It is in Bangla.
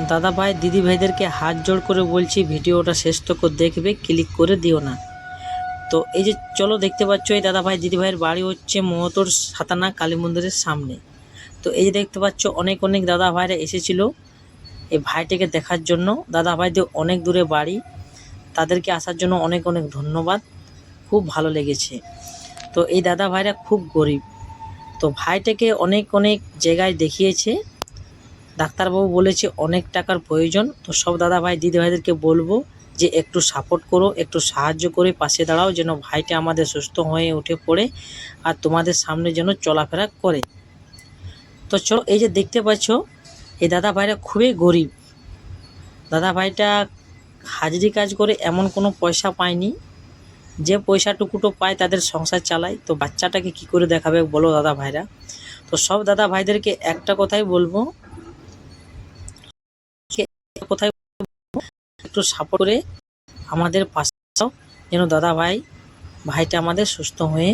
দাদা ভাই দিদি ভাইদেরকে হাত জোড় করে বলছি, ভিডিওটা শেষ তক দেখবে, ক্লিক করে দিও না। তো এই যে চলো দেখতে পাচ্ছ, এই দাদা ভাই দিদি ভাইয়ের বাড়ি হচ্ছে মহতোর সাতানা কালী মন্দিরের সামনে। তো এই যে দেখতে পাচ্ছ অনেক অনেক দাদা ভাইরা এসেছিল এই ভাইটিকে দেখার জন্য। দাদা ভাইদের অনেক দূরে বাড়ি, তাদেরকে আসার জন্য অনেক অনেক ধন্যবাদ, খুব ভালো লেগেছে। তো এই দাদা ভাইরা খুব গরিব, তো ভাইটাকে অনেক অনেক জায়গায় দেখিয়েছে, ডাক্তারবাবু বলেছে অনেক টাকার প্রয়োজন। তো সব দাদা ভাই দিদি ভাইদেরকে বলবো যে একটু সাপোর্ট করো, একটু সাহায্য করে পাশে দাঁড়াও, যেন ভাইটা আমাদের সুস্থ হয়ে উঠে পড়ে আর তোমাদের সামনে যেন চলাফেরা করে। তো চলো এই যে দেখতে পাচ্ছ এই দাদা ভাইরা খুবই গরিব। দাদা ভাইটা হাজিরি কাজ করে এমন কোনো পয়সা পায়নি, যে পয়সাটুকুটো পায় তাদের সংসার চালায়। তো বাচ্চাটাকে কি করে দেখাবে বলো দাদা ভাইরা। তো সব দাদা ভাইদেরকে একটা কথাই বলবো, কোথায় একটু সাপোর্ট করে আমাদের পাশে যেন দাদা ভাইটা আমাদের সুস্থ হয়ে